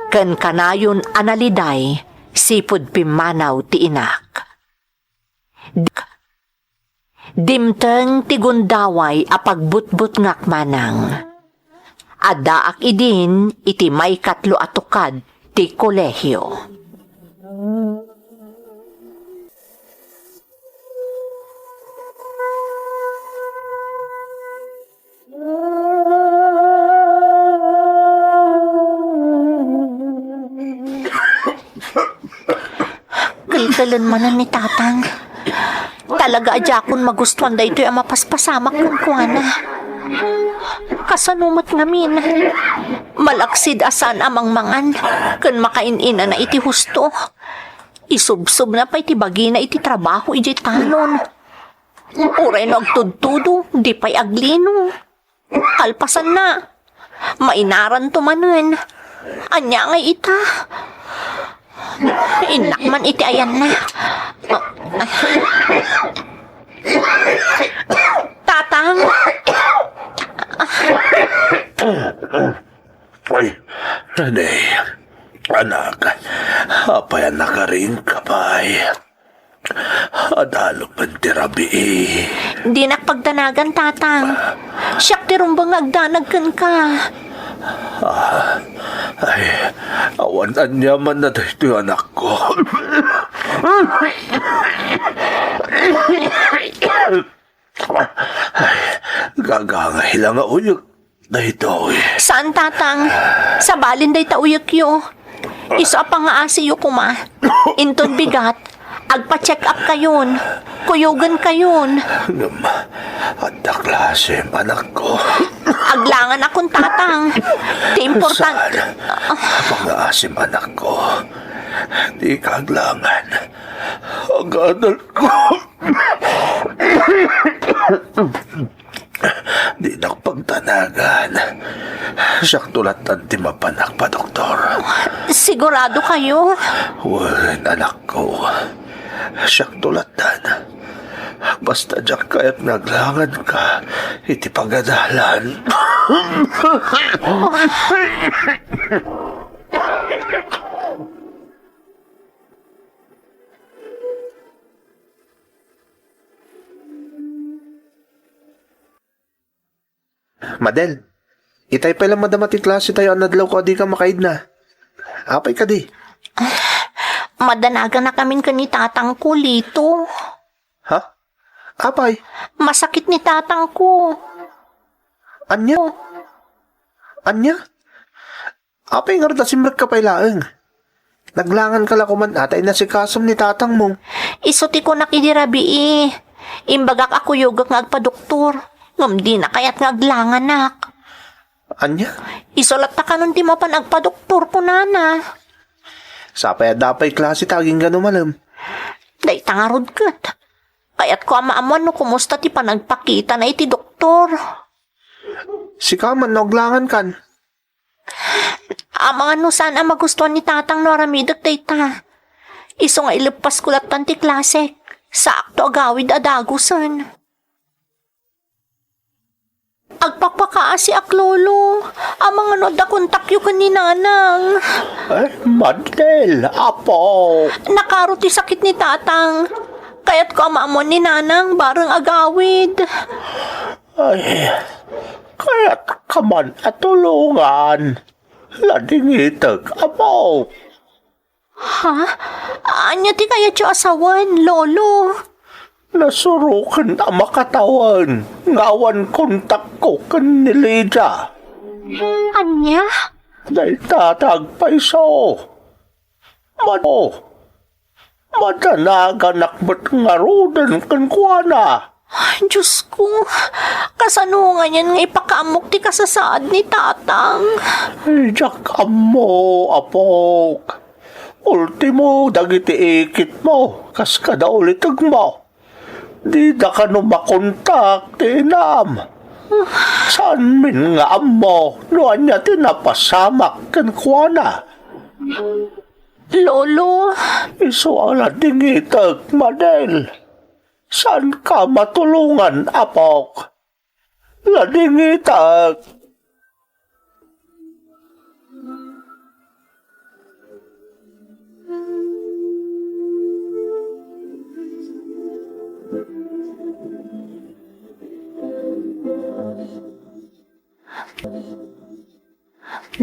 Ken kanayon analiday sipud pimanaw ti inak. Dimteng ti gundaway apagbutbut ngak manang. Adaak idin iti may katlo atukad ti kolehyo. Kalkalan manan ni tatang. Talaga ajakon magustuhan da ito'y ang mapaspasamak kong kuwana. Kasanumot ngamin. Malaksid asan amang mangan. Kan makainina na iti husto. Isubsob na pa iti bagi na iti trabaho iti talon. Uray no agtudtudo, di pa'y aglino. Kalpasan na. Mainaran tumanan. Anya ngay ita. Inakman iti ayan na. Tatang. Ay, Renee. Anak, apayan na ka rin kapay. Adalo pa tirabi Di nakpagdanagan, tatang. Siyak ti rumbang agdanagkan ka. Ay, awan anyaman na dito yung anak ko. Ay, gagangay lang nga uyog na ito eh. Saan, tatang? Sa balin day tauyok yo. Isa pa nga asiyo kuma. Inton bigat. Agpa-check up kayon. Kuyugan kayon. At na klase anak ko. Aglangan akong tatang. Ti important. Saan? Pang-aasim anak ko. Di kaglangan. Ang anak ko. Di nakpagtanagan. Siyak tulatan ti mapanak pa, doktor. Sigurado kayo? Warin anak ko. Siyak tulatan. Basta diyak kaya't naglangan ka, iti pagadalan. Madel, itay pa lang madamati klase tayo ang nadlaw ko, di ka makaid na. Apay ka di. Madanagan na kamin ka ni tatang ko, Lito. Ha? Apay? Masakit ni tatang ko. Anya? Anya? Apay nga rita simrek ka pailaeng. Naglangan ka lakuman atay na si kasom ni tatang mo. Isuti ko nakidirabi eh. Imbagak ako yugak nga agpa-doktor. Ngam di na kaya't ngaglangan nak. Anya? Isulat ta kanon ti mo pa nagpa-doktor po nana. Sapay at dapay klase taging gano malam. Day tangarod kat. Kaya't ko amaamuan no kumusta ti panagpakita na iti doktor. Si kaman naglangan kan. Amang ano saan ang magustuhan ni tatang no aramidak dayta. Iso nga ilipas kulatan ti klase. Sakto agawid adagusan. Agpakpakaasi ak lolo. Amang ano da kontakyo ka ni nanang. Ay, Madel, apo. Nakaro ti sakit ni tatang. Kaya't ko amaamon ni nanang bareng agawid. Ay, kaya't kaman at tulungan. Ladingitag, apo. Ha? Anya ti kaya tiyo asawan, lolo? Nasurukan na makatawan. Ngawan kontak ko kan ni Lydia. Anya? Dahil tatagpaiso. Madanagan nakbat nga rodan kan kuana. Ay, Diyos ko. Kasanungan yan nga ipakaamok ti kasasaad ni tatang. Diyak mo, apok. Ultimo, dagiti ikit mo. Kas kada ulitag mo. Di da ka no makontak, tinam. Saan min nga amo, noan niya tinapasamak kan kuana. Lolo, Iso ang ladingitag, Madel. Saan ka matulungan, apok? Ladingitag.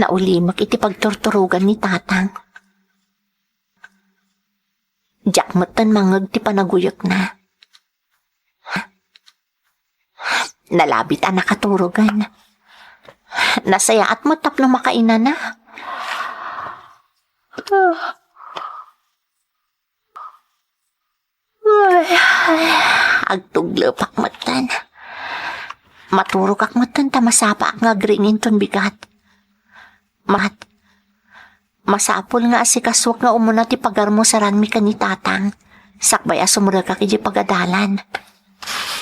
naulimak iti pagturturugan ni tatang. Diyak matan mangag ti panaguyot na. Nalabit ang nakaturugan. Nasaya at matap na makaina na. Agtuglepak matan. Maturok ak matan tamasapa ak nga gringin ton bigat. Masapol nga asikaswak nga umuna ti pagarmo sa ranmi ka ni tatang. Sakbay asumura ka kiji pagadalan.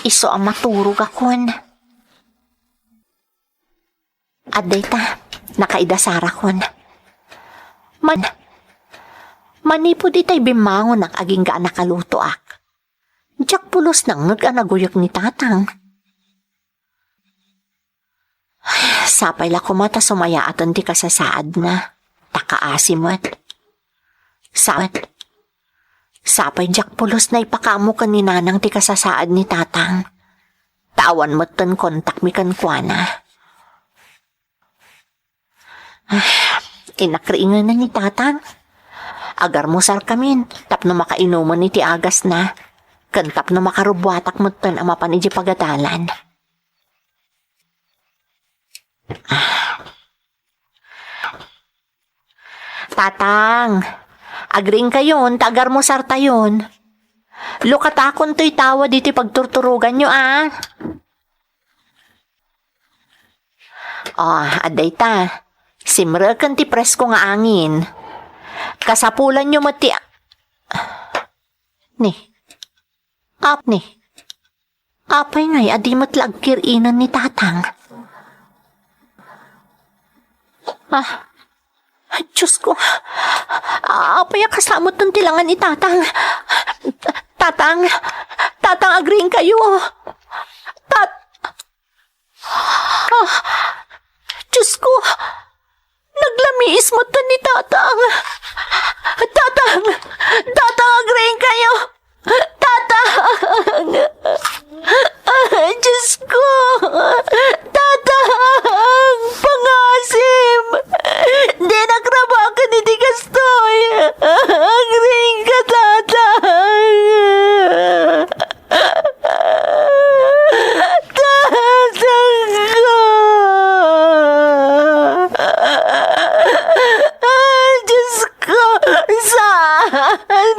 Iso ang maturog akon. Aday ta, nakaidasara kon. Manipod itay bimangon ang aging gaan nakaluto ak. Diyak pulos nang nag-anaguyok ni tatang. Sapay la kumata sumaya aton ti kasasaad na. Takaasimot. Sapay diyak pulos na ipakamo ka ni nanang ti kasasaad ni tatang. Tawan mo ton kontak mi kan kuana. Inakriingan na ni tatang. Agar mo sar kamin, tapno makainuman ni ti agas na. Kantap na makarubwatak mo ton ang mapanidya pagadalan. Tatang, agring kayon, tagar mo sar tayon. Lukatakon to'y tawa dito pagturturugan nyo aday ta. Simrakan ti presko nga angin. Kasapulan nyo mati... Apay ngay, adi matlagkirinan ni tatang. Diyos ko. Apay kasamot ng tilangan ni tatang. Tatang, agreeing kayo. Diyos ko. Naglamiis mo to ni tatang. Tatang, agreeing kayo. Tatang. Diyos ko. Tatang. Pangasim. Di nagraba ka ni Di Gastoy. Agreeing ka, tatang. Tatang ko. Diyos ko. Saan?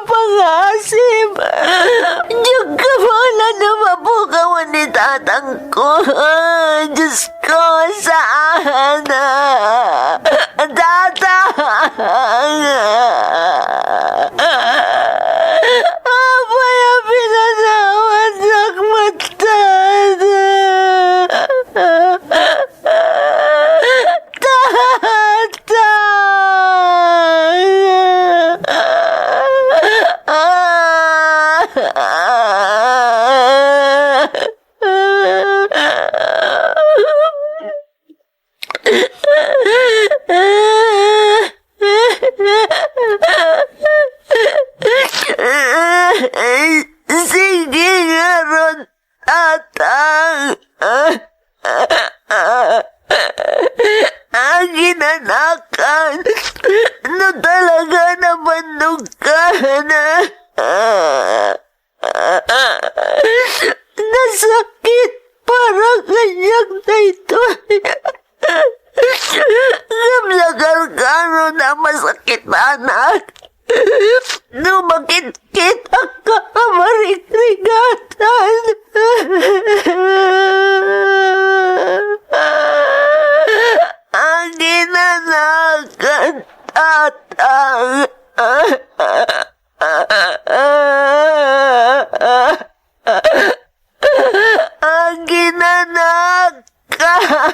Pangasim. Diyog ka wala na mabukawan ni tatang ko. Diyos ko. Saan? Tatang. Apay ang pinanawan sa matad. Tatang.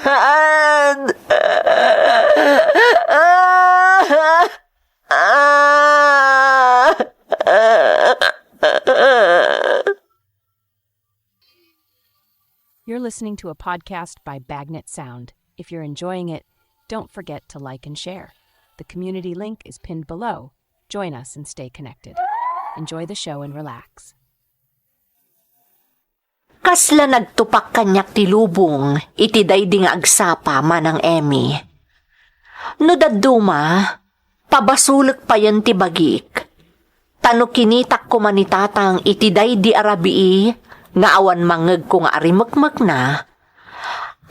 You're listening to a podcast by Bagnet Sound. If you're enjoying it, don't forget to like and share. The community link is pinned below. Join us and stay connected. Enjoy the show and relax. Kasla nagtupak kanyak ti lubong, iti daydi nga agsapa manang Emmy. No daduma, pabasulek pa yan ti bagik. Tano kinitak ko manitatang iti daydi arabii, nga awan mangeg ko nga arimekmek na,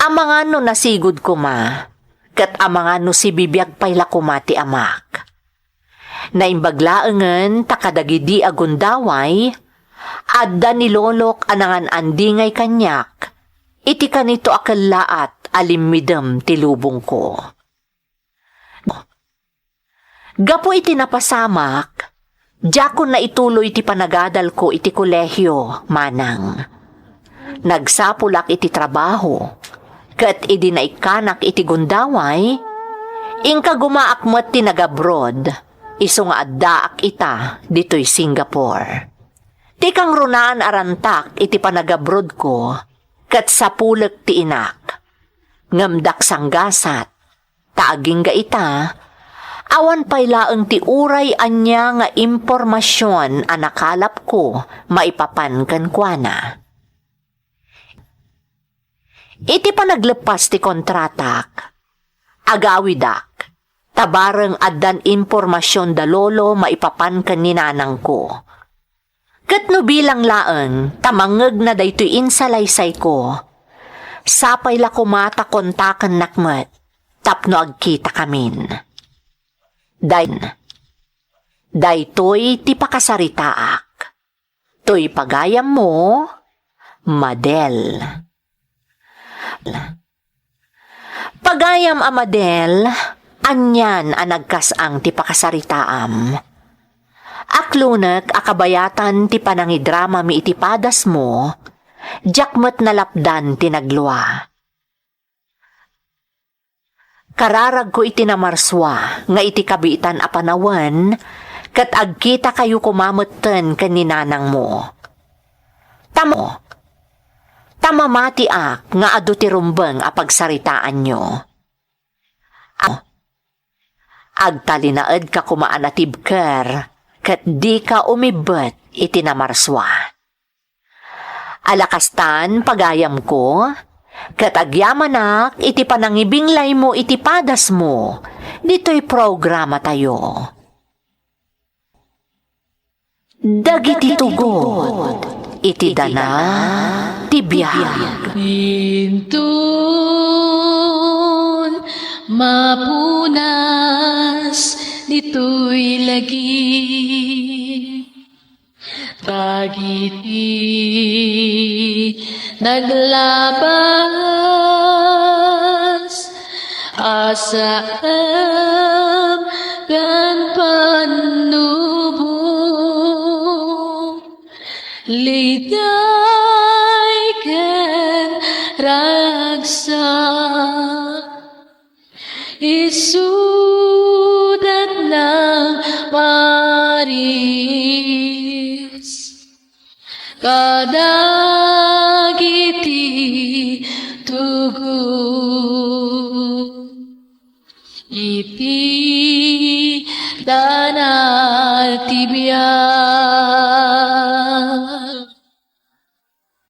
amangano nasigod ko ma, kat amangano si bibiyag payla ko mati amak. Naimbaglaengen takadagidi agundaway, adda ni lolok anangan andingay kanyak, iti kanito akallaat alimidem ti lubong ko. Gapo iti napasamak, Diyakon na ituloy iti panagadal ko iti kolehyo, manang. Nagsapulak iti trabaho, kat idi na ikanak iti gundaway, ingka gumaakmat ti nagabroad, iso nga addaak ita dito'y Singapore. Ti kang runaan arantak iti panagabroad ko, kat sapulak ti inak. Ngamdak sanggasat, taaging ga ita, awan paylaeng ti uray anya nga impormasyon a nakalap ko maipapan ken kuana. Iti panaglepas ti kontratak, agawidak, tabareng addan impormasyon da lolo maipapan ken ni nanang ko. Ket no bilang laeng, tamangeg na daytoy insalaysay ko, sapay la kumata kontaken nakmet, tapno agkita kamin. Daytoy ti pakasaritaak. Toy pagayam mo, Madel. Pagayam a Madel, anyan a nagkasang ti pakasaritaam. Aklunek akabayatan ti panangidrama mi iti padas mo, jakmet nalapdan ti nagluwa. Kararag ko iti namarswa, nga iti kabiitan a panawan, kat agkita kayo kumamutten kaninanang mo. Tamamati ak, nga adu ti rumbeng a pagsaritaan nyo. Agtalinaed ka kumaanatibker, kat di ka umibet iti namarswa. Alakastan pagayam ko, kat agyamanak iti panangibinglay mo iti padas mo, dito'y programa tayo. Dagiti tugod, iti dana, tibiyag. Pintun mapunas dito'y lagi. Tagiti naglabas asam kan panubong liday ken ragsa isudat ng maris kadagiti tugon iti danal tibiyag.